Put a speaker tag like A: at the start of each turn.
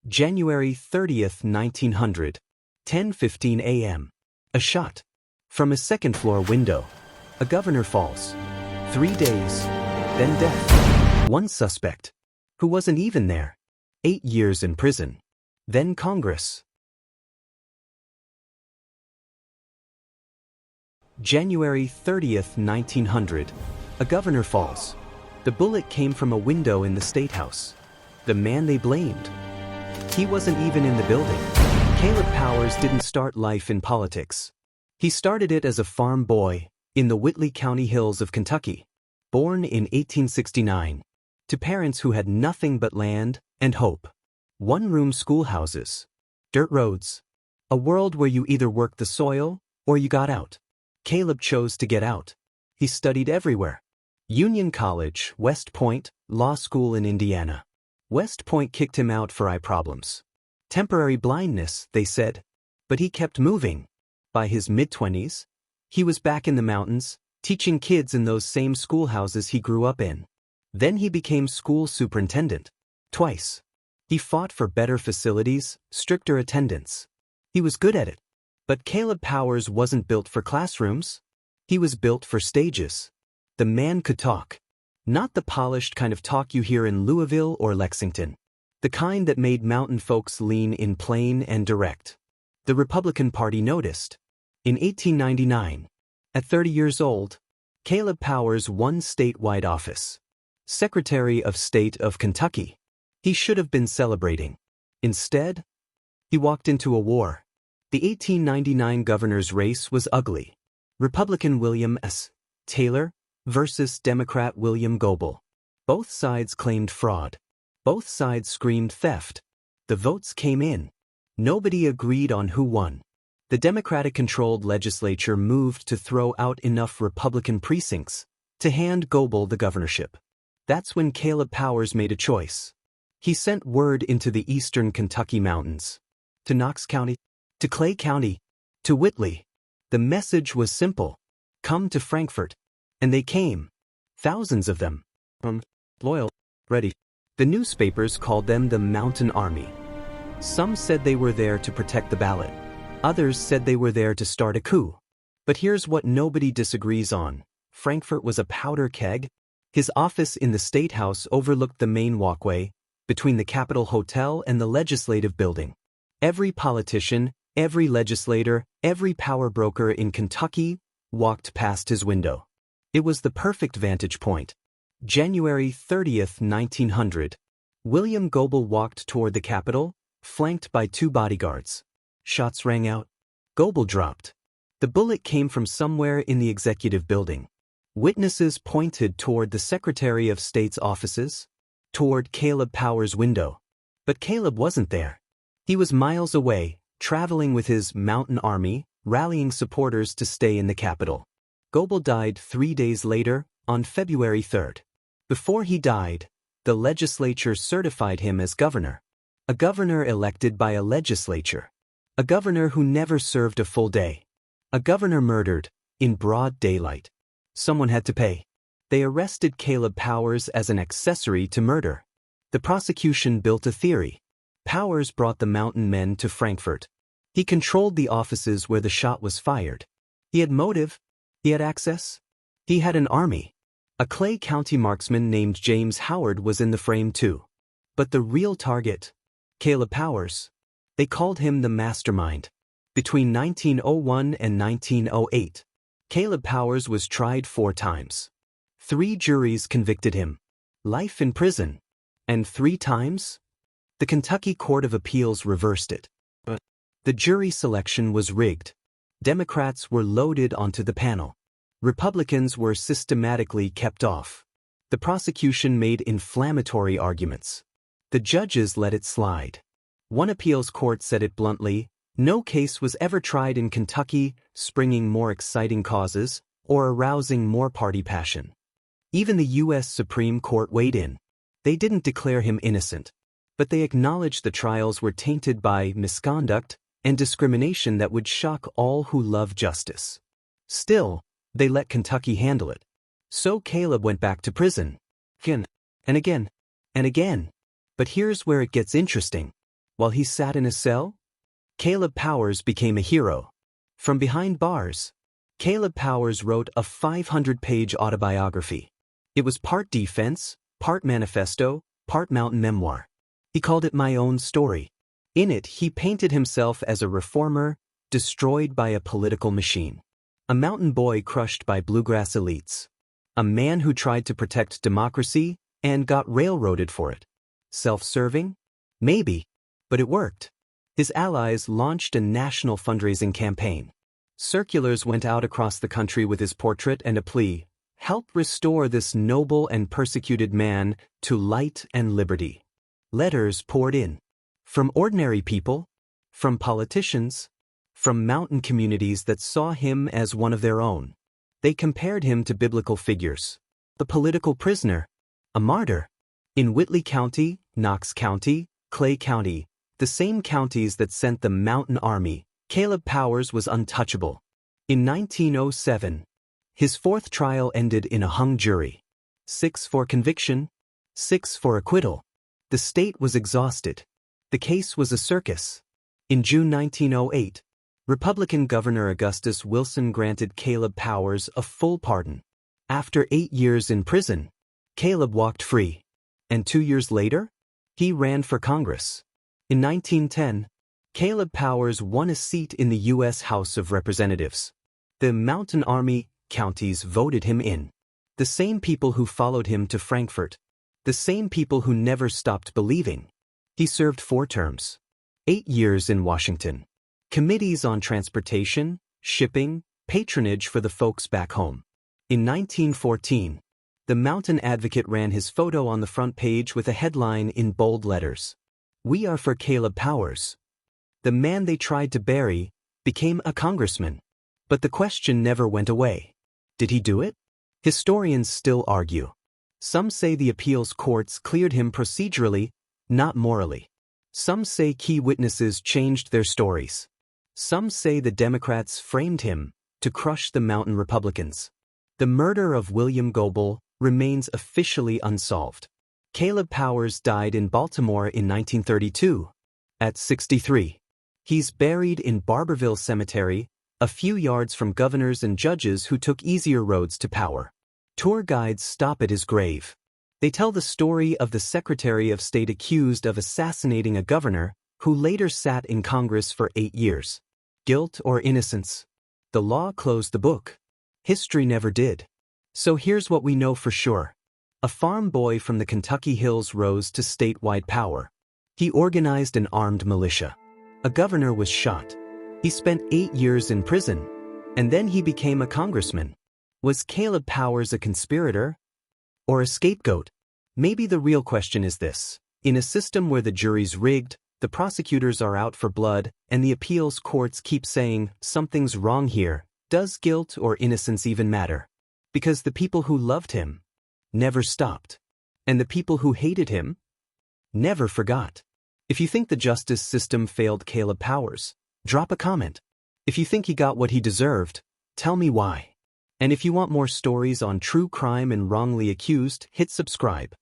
A: January 30th, 1900, 10:15 a.m. A shot. From a second-floor window. A governor falls. 3 days. Then death. One suspect. Who wasn't even there. 8 years in prison. Then Congress. January 30th, 1900. A governor falls. The bullet came from a window in the State House. The man they blamed. He wasn't even in the building. Caleb Powers didn't start life in politics. He started it as a farm boy in the Whitley County hills of Kentucky, born in 1869, to parents who had nothing but land and hope. One-room schoolhouses, dirt roads, a world where you either worked the soil or you got out. Caleb chose to get out. He studied everywhere. Union College, West Point, law school in Indiana. West Point kicked him out for eye problems. Temporary blindness, they said. But he kept moving. By his mid-20s, he was back in the mountains, teaching kids in those same schoolhouses he grew up in. Then he became school superintendent. Twice. He fought for better facilities, stricter attendance. He was good at it. But Caleb Powers wasn't built for classrooms. He was built for stages. The man could talk. Not the polished kind of talk you hear in Louisville or Lexington. The kind that made mountain folks lean in plain and direct. The Republican Party noticed. In 1899, at 30 years old, Caleb Powers won statewide office. Secretary of State of Kentucky. He should have been celebrating. Instead, he walked into a war. The 1899 governor's race was ugly. Republican William S. Taylor versus Democrat William Goebel. Both sides claimed fraud. Both sides screamed theft. The votes came in. Nobody agreed on who won. The Democratic-controlled legislature moved to throw out enough Republican precincts to hand Goebel the governorship. That's when Caleb Powers made a choice. He sent word into the eastern Kentucky mountains. To Knox County, to Clay County, to Whitley. The message was simple. Come to Frankfort. And they came. Thousands of them. Loyal, ready. The newspapers called them the Mountain Army. Some said they were there to protect the ballot. Others said they were there to start a coup. But here's what nobody disagrees on. Frankfort was a powder keg. His office in the State House overlooked the main walkway between the Capitol Hotel and the Legislative Building. Every politician, every legislator, every power broker in Kentucky walked past his window. It was the perfect vantage point. January 30th, 1900. William Goebel walked toward the Capitol, flanked by 2 bodyguards. Shots rang out. Goebel dropped. The bullet came from somewhere in the executive building. Witnesses pointed toward the Secretary of State's offices, toward Caleb Powers' window. But Caleb wasn't there. He was miles away, traveling with his mountain army, rallying supporters to stay in the Capitol. Goebel died 3 days later, on February 3rd. Before he died, the legislature certified him as governor. A governor elected by a legislature. A governor who never served a full day. A governor murdered, in broad daylight. Someone had to pay. They arrested Caleb Powers as an accessory to murder. The prosecution built a theory. Powers brought the mountain men to Frankfort. He controlled the offices where the shot was fired. He had motive. He had access. He had an army. A Clay County marksman named James Howard was in the frame too. But the real target, Caleb Powers, they called him the mastermind. Between 1901 and 1908, Caleb Powers was tried 4 times. 3 juries convicted him. Life in prison. And 3 times, the Kentucky Court of Appeals reversed it. But the jury selection was rigged. Democrats were loaded onto the panel. Republicans were systematically kept off. The prosecution made inflammatory arguments. The judges let it slide. One appeals court said it bluntly, no case was ever tried in Kentucky springing more exciting causes or arousing more party passion. Even the U.S. Supreme Court weighed in. They didn't declare him innocent, but they acknowledged the trials were tainted by misconduct and discrimination that would shock all who love justice. Still, they let Kentucky handle it. So Caleb went back to prison. Again, and again, and again. But here's where it gets interesting. While he sat in a cell, Caleb Powers became a hero. From behind bars, Caleb Powers wrote a 500-page autobiography. It was part defense, part manifesto, part mountain memoir. He called it My Own Story. In it, he painted himself as a reformer, destroyed by a political machine. A mountain boy crushed by bluegrass elites. A man who tried to protect democracy and got railroaded for it. Self-serving? Maybe. But it worked. His allies launched a national fundraising campaign. Circulars went out across the country with his portrait and a plea, "Help restore this noble and persecuted man to light and liberty." Letters poured in. From ordinary people, from politicians, from mountain communities that saw him as one of their own. They compared him to biblical figures. The political prisoner, a martyr. In Whitley County, Knox County, Clay County, the same counties that sent the Mountain Army, Caleb Powers was untouchable. In 1907, his fourth trial ended in a hung jury. 6 for conviction, 6 for acquittal. The state was exhausted. The case was a circus. In June 1908, Republican Governor Augustus Wilson granted Caleb Powers a full pardon. After 8 years in prison, Caleb walked free. And 2 years later, he ran for Congress. In 1910, Caleb Powers won a seat in the U.S. House of Representatives. The Mountain Army counties voted him in. The same people who followed him to Frankfort. The same people who never stopped believing. He served 4 terms. 8 years in Washington. Committees on transportation, shipping, patronage for the folks back home. In 1914, the Mountain Advocate ran his photo on the front page with a headline in bold letters. "We are for Caleb Powers." The man they tried to bury became a congressman. But the question never went away. Did he do it? Historians still argue. Some say the appeals courts cleared him procedurally, not morally. Some say key witnesses changed their stories. Some say the Democrats framed him to crush the Mountain Republicans. The murder of William Goebel remains officially unsolved. Caleb Powers died in Baltimore in 1932, at 63. He's buried in Barberville Cemetery, a few yards from governors and judges who took easier roads to power. Tour guides stop at his grave. They tell the story of the Secretary of State accused of assassinating a governor who later sat in Congress for 8 years. Guilt or innocence? The law closed the book. History never did. So here's what we know for sure. A farm boy from the Kentucky hills rose to statewide power. He organized an armed militia. A governor was shot. He spent 8 years in prison. And then he became a congressman. Was Caleb Powers a conspirator? Or a scapegoat? Maybe the real question is this. In a system where the jury's rigged, the prosecutors are out for blood, and the appeals courts keep saying, something's wrong here, does guilt or innocence even matter? Because the people who loved him never stopped. And the people who hated him never forgot. If you think the justice system failed Caleb Powers, drop a comment. If you think he got what he deserved, tell me why. And if you want more stories on true crime and wrongly accused, hit subscribe.